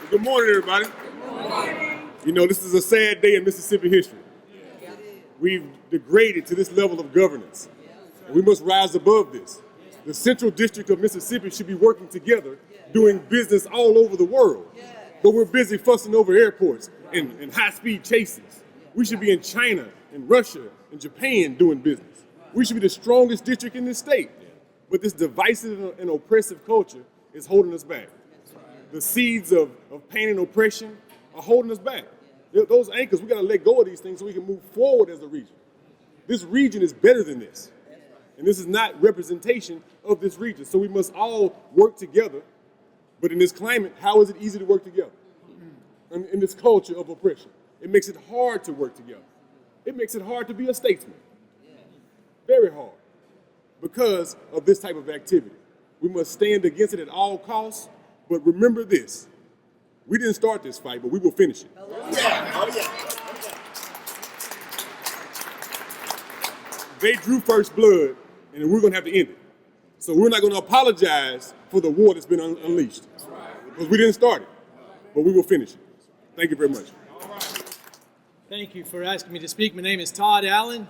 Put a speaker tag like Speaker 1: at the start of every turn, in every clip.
Speaker 1: Good morning, everybody. Good morning. You know, this is a sad day in Mississippi history. We've degraded to this level of governance, and we must rise above this. The Central District of Mississippi should be working together, doing business all over the world. But we're busy fussing over airports and high-speed chases. We should be in China, in Russia, in Japan doing business. We should be the strongest district in this state. But this divisive and oppressive culture is holding us back. The seeds of pain and oppression are holding us back. Those anchors, we got to let go of these things so we can move forward as a region. This region is better than this. And this is not representation of this region. So we must all work together. But in this climate, how is it easy to work together? In this culture of oppression, it makes it hard to work together. It makes it hard to be a statesman. Very hard. Because of this type of activity. We must stand against it at all costs. But remember this, we didn't start this fight, but we will finish it. They drew first blood, and we're going to have to end it. So we're not going to apologize for the war that's been unleashed. Because we didn't start it, but we will finish it. Thank you very much.
Speaker 2: Thank you for asking me to speak. My name is Todd Allen.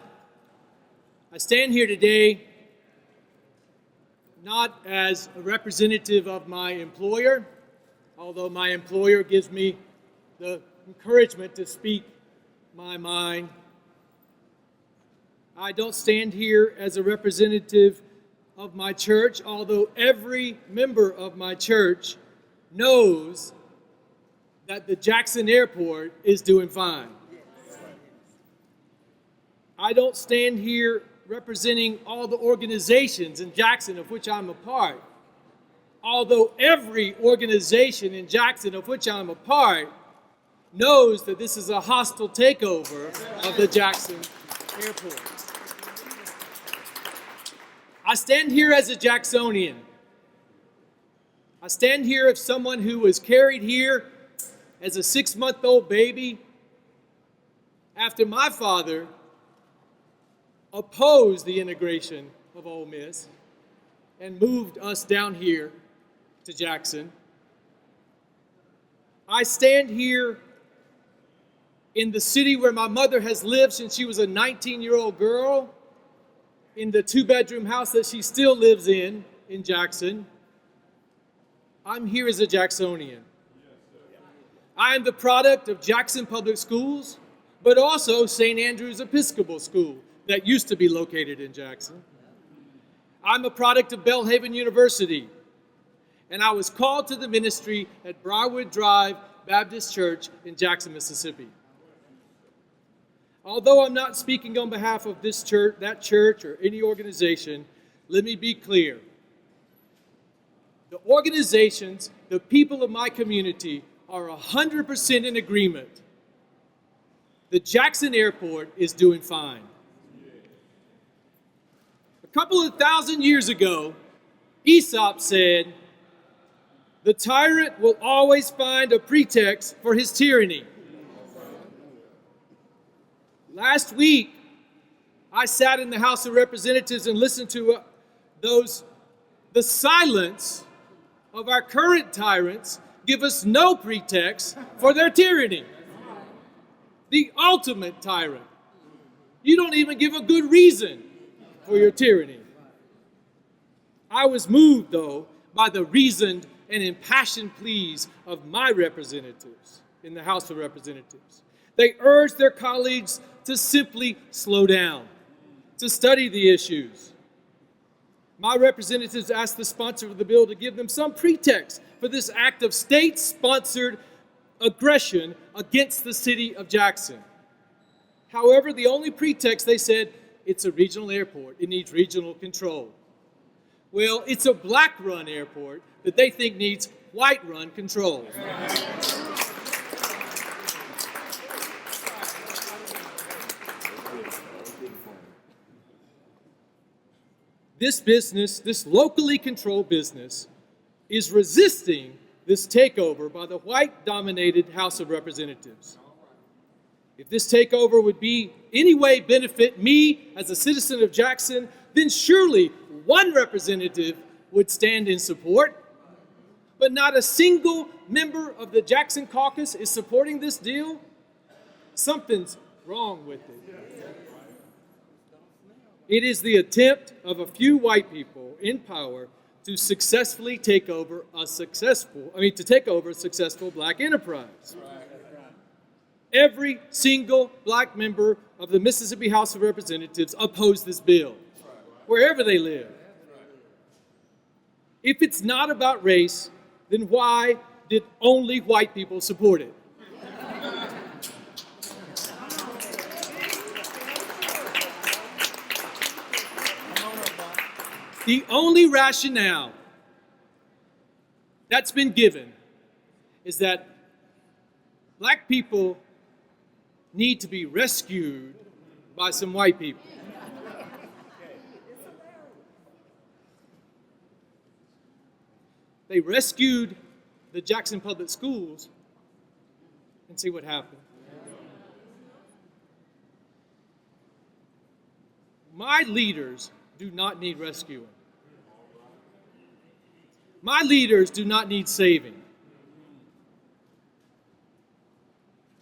Speaker 2: I stand here today not as a representative of my employer, although my employer gives me the encouragement to speak my mind. I don't stand here as a representative of my church, although every member of my church knows that the Jackson Airport is doing fine. I don't stand here representing all the organizations in Jackson of which I'm a part, although every organization in Jackson of which I'm a part knows that this is a hostile takeover of the Jackson Airport. I stand here as a Jacksonian. I stand here as someone who was carried here as a 6-month-old baby after my father opposed the integration of Ole Miss and moved us down here to Jackson. I stand here in the city where my mother has lived since she was a 19-year-old girl, in the 2-bedroom house that she still lives in Jackson. I'm here as a Jacksonian. I am the product of Jackson Public Schools, but also St. Andrew's Episcopal School that used to be located in Jackson. I'm a product of Belhaven University, and I was called to the ministry at Briarwood Drive Baptist Church in Jackson, Mississippi. Although I'm not speaking on behalf of this church, that church, or any organization, let me be clear. The organizations, the people of my community are 100% in agreement. The Jackson Airport is doing fine. A couple of thousand years ago, Aesop said, "The tyrant will always find a pretext for his tyranny." Last week, I sat in the House of Representatives and listened to the silence of our current tyrants give us no pretext for their tyranny. The ultimate tyrant. You don't even give a good reason for your tyranny. I was moved, though, by the reasoned and impassioned pleas of my representatives in the House of Representatives. They urged their colleagues to simply slow down, to study the issues. My representatives asked the sponsor of the bill to give them some pretext for this act of state-sponsored aggression against the city of Jackson. However, the only pretext, they said, it's a regional airport. It needs regional control. Well, it's a black-run airport that they think needs white-run control. This business, this locally controlled business, is resisting this takeover by the white-dominated House of Representatives. If this takeover would be any way benefit me as a citizen of Jackson, then surely one representative would stand in support. but not a single member of the Jackson caucus is supporting this deal, something's wrong with it. It is the attempt of a few white people in power to successfully take over a successful black enterprise. Every single black member of the Mississippi House of Representatives opposed this bill, wherever they live. If it's not about race, then why did only white people support it? The only rationale that's been given is that black people need to be rescued by some white people. They rescued the Jackson Public Schools, and see what happened. My leaders do not need rescuing. My leaders do not need saving.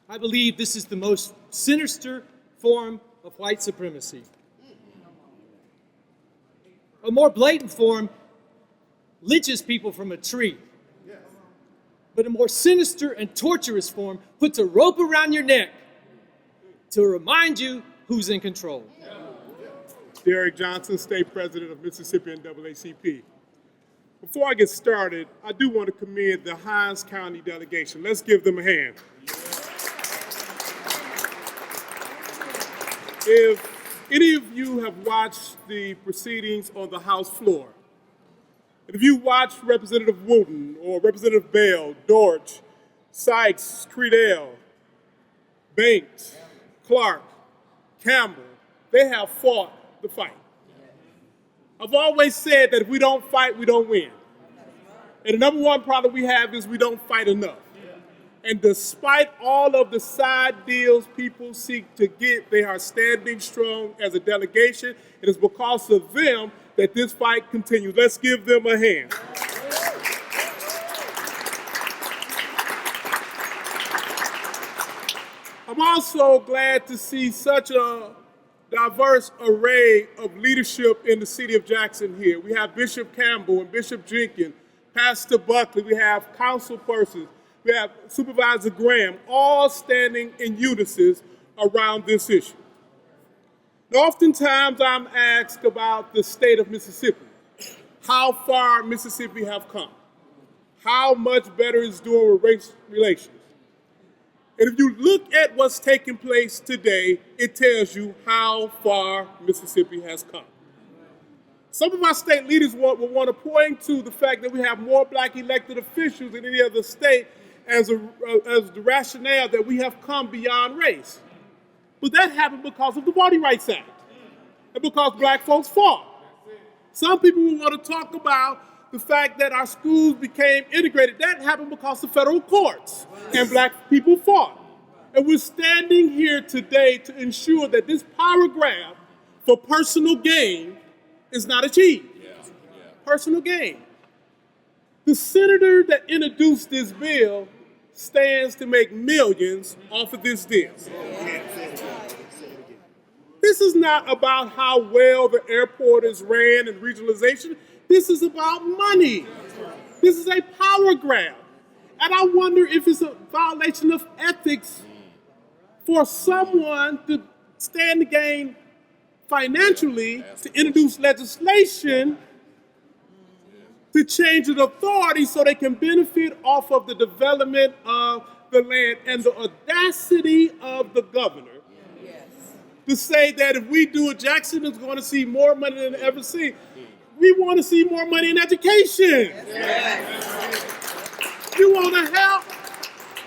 Speaker 2: I believe this is the most sinister form of white supremacy. A more blatant form lynches people from a tree. But a more sinister and torturous form puts a rope around your neck to remind you who's in control.
Speaker 1: Derrick Johnson, State President of Mississippi NAACP. Before I get started, I do want to commend the Hinds County delegation. Let's give them a hand. If any of you have watched the proceedings on the House floor, and if you watched Representative Wooten or Representative Bell, Dortch, Sykes, Creedell, Banks, Clark, Campbell, they have fought the fight. I've always said that if we don't fight, we don't win. And the number one problem we have is we don't fight enough. And despite all of the side deals people seek to get, they are standing strong as a delegation. It is because of them that this fight continues. Let's give them a hand. I'm also glad to see such a diverse array of leadership in the city of Jackson here. We have Bishop Campbell and Bishop Jenkins, Pastor Buckley, we have councilpersons, we have Supervisor Graham, all standing in unison around this issue. Now, oftentimes I'm asked about the state of Mississippi, how far Mississippi have come, how much better it's doing with race relations. And if you look at what's taking place today, it tells you how far Mississippi has come. Some of our state leaders will want to point to the fact that we have more black elected officials than any other state as the rationale that we have come beyond race. But that happened because of the Voting Rights Act and because black folks fought. Some people will want to talk about the fact that our schools became integrated. That happened because of federal courts and black people fought. And we're standing here today to ensure that this power grab for personal gain is not achieved. Personal gain. The senator that introduced this bill stands to make millions off of this deal. This is not about how well the airport is ran and regionalization. This is about money. This is a power grab. And I wonder if it's a violation of ethics for someone to stand to gain financially to introduce legislation to change the authority so they can benefit off of the development of the land, and the audacity of the governor to say that if we do it, Jackson is going to see more money than ever seen. We want to see more money in education. You want to help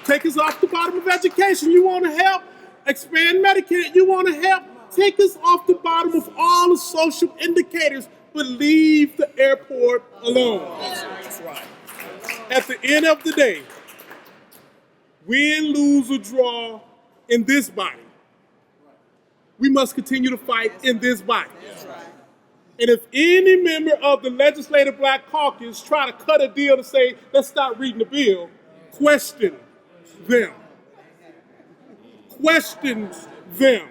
Speaker 1: take us off the bottom of education. You want to help expand Medicaid. You want to help take us off the bottom of all the social indicators, but leave the airport alone. That's right. At the end of the day, win, lose, or draw in this body, we must continue to fight in this body.
Speaker 3: And if any member of the Legislative Black Caucus try to cut a deal to say, let's start reading the bill, question them. Question them.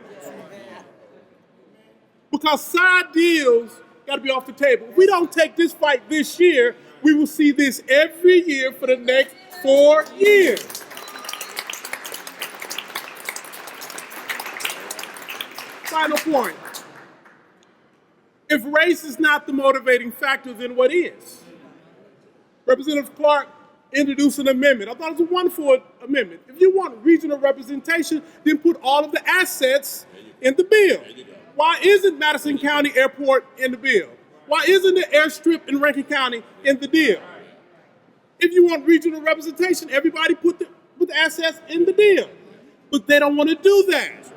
Speaker 3: Because side deals got to be off the table. If we don't take this fight this year, we will see this every year for the next 4 years. Final point. If race is not the motivating factor, then what is? Representative Clark introduced an amendment. I thought it was a wonderful amendment. If you want regional representation, then put all of the assets in the bill. Why isn't Madison County Airport in the bill? Why isn't the airstrip in Rankin County in the deal? If you want regional representation, everybody put the assets in the deal. But they don't want to do that.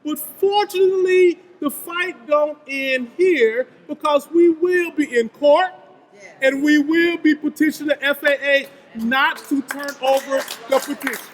Speaker 3: But fortunately, the fight don't end here, because we will be in court and we will be petitioning the FAA not to turn over the petition.